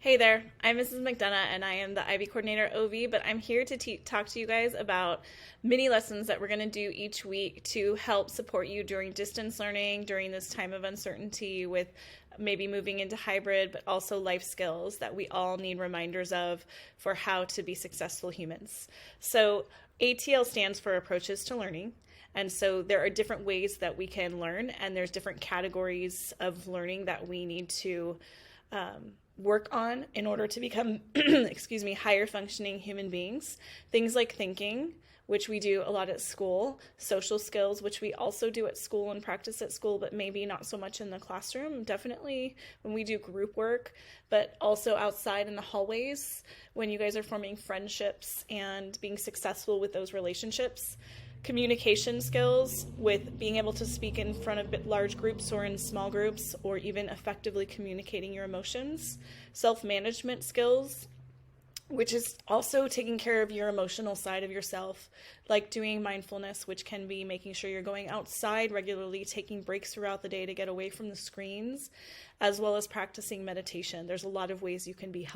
Hey there, I'm Mrs. McDonough and I am the IB coordinator at OV, but I'm here to talk to you guys about mini lessons that we're going to do each week to help support you during distance learning, during this time of uncertainty with maybe moving into hybrid, but also life skills that we all need reminders of for how to be successful humans. So ATL stands for Approaches to Learning. And so there are different ways that we can learn, and there's different categories of learning that we need to work on in order to become, excuse me, higher functioning human beings. Things like thinking, which we do a lot at school, social skills, which we also do at school and practice at school, but maybe not so much in the classroom. Definitely when we do group work, but also outside in the hallways when you guys are forming friendships and being successful with those relationships. Communication skills with being able to speak in front of large groups or in small groups, or even effectively communicating your emotions. Self-management skills, which is also taking care of your emotional side of yourself, like doing mindfulness, which can be making sure you're going outside regularly, taking breaks throughout the day to get away from the screens, as well as practicing meditation. There's a lot of ways you can be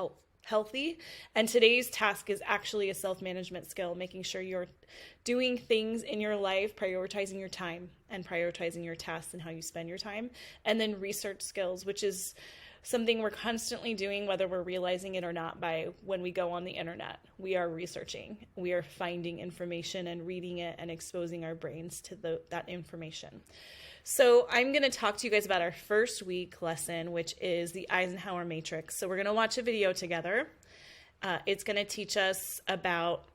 healthy. And today's task is actually a self-management skill, making sure you're doing things in your life, prioritizing your time and prioritizing your tasks and how you spend your time. And then research skills, which is something we're constantly doing, whether we're realizing it or not, by when we go on the internet. We are researching, we are finding information and reading it and exposing our brains to that information. So I'm going to talk to you guys about our first week lesson, which is the Eisenhower Matrix. So we're going to watch a video together. It's going to teach us about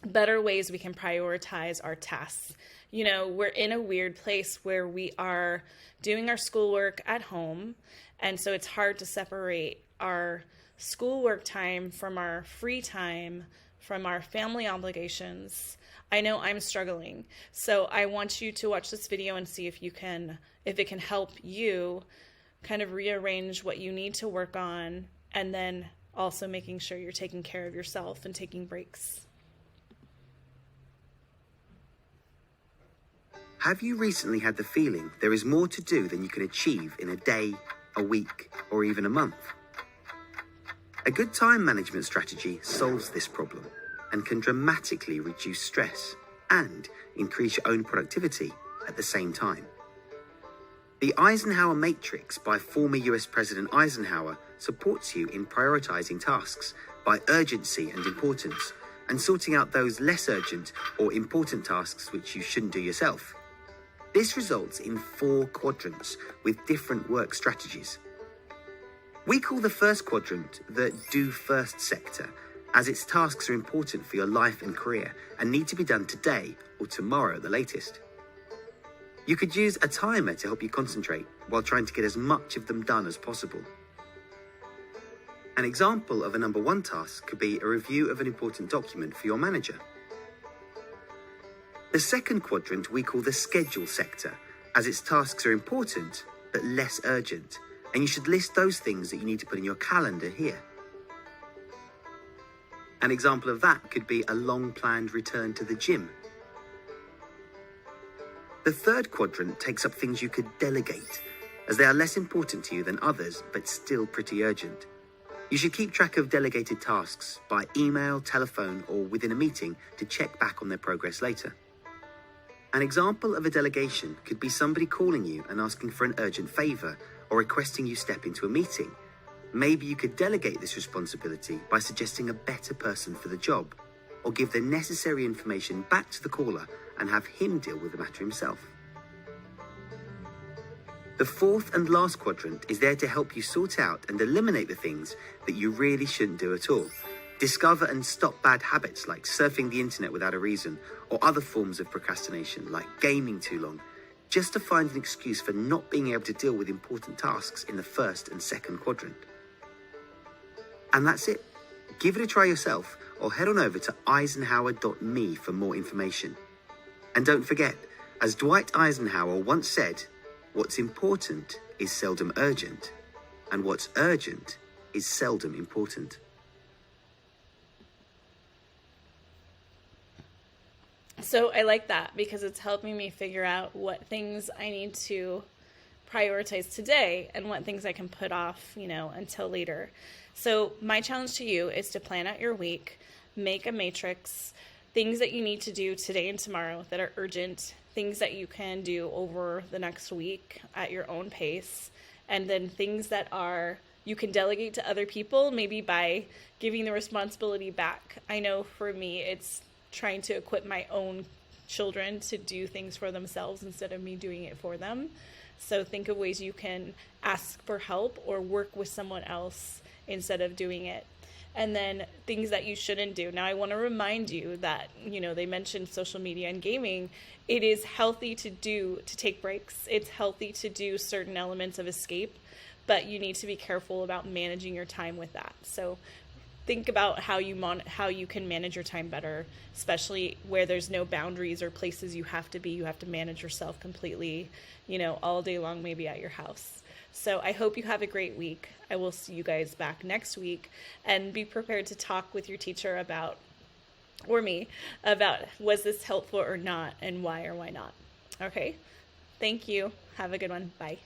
better ways we can prioritize our tasks. You know, we're in a weird place where we are doing our schoolwork at home, and so it's hard to separate our schoolwork time from our free time, from our family obligations. I know I'm struggling. So I want you to watch this video and see if it can help you kind of rearrange what you need to work on, and then also making sure you're taking care of yourself and taking breaks. Have you recently had the feeling there is more to do than you can achieve in a day, a week, or even a month? A good time management strategy solves this problem and can dramatically reduce stress and increase your own productivity at the same time. The Eisenhower Matrix by former US President Eisenhower supports you in prioritizing tasks by urgency and importance, and sorting out those less urgent or important tasks which you shouldn't do yourself. This results in 4 quadrants with different work strategies. We call the first quadrant the Do First sector, as its tasks are important for your life and career and need to be done today or tomorrow at the latest. You could use a timer to help you concentrate while trying to get as much of them done as possible. An example of a number 1 task could be a review of an important document for your manager. The second quadrant we call the Schedule sector, as its tasks are important but less urgent, and you should list those things that you need to put in your calendar here. An example of that could be a long-planned return to the gym. The third quadrant takes up things you could delegate, as they are less important to you than others, but still pretty urgent. You should keep track of delegated tasks by email, telephone, or within a meeting to check back on their progress later. An example of a delegation could be somebody calling you and asking for an urgent favor or requesting you step into a meeting. Maybe you could delegate this responsibility by suggesting a better person for the job, or give the necessary information back to the caller and have him deal with the matter himself. The fourth and last quadrant is there to help you sort out and eliminate the things that you really shouldn't do at all. Discover and stop bad habits like surfing the internet without a reason, or other forms of procrastination like gaming too long, just to find an excuse for not being able to deal with important tasks in the first and second quadrant. And that's it. Give it a try yourself, or head on over to eisenhower.me for more information. And don't forget, as Dwight Eisenhower once said, what's important is seldom urgent, and what's urgent is seldom important. So I like that because it's helping me figure out what things I need to prioritize today and what things I can put off, until later. So my challenge to you is to plan out your week, make a matrix, things that you need to do today and tomorrow that are urgent, things that you can do over the next week at your own pace, and then things that you can delegate to other people, maybe by giving the responsibility back. I know for me, it's trying to equip my own children to do things for themselves instead of me doing it for them. So think of ways you can ask for help or work with someone else instead of doing it. And then things that you shouldn't do. Now, I want to remind you that, they mentioned social media and gaming. It is healthy to take breaks. It's healthy to do certain elements of escape, but you need to be careful about managing your time with that. So think about how you can manage your time better, especially where there's no boundaries or places you have to be. You have to manage yourself completely, all day long, maybe at your house. So I hope you have a great week. I will see you guys back next week, and be prepared to talk with your teacher about was this helpful or not, and why or why not. Okay. Thank you. Have a good one. Bye.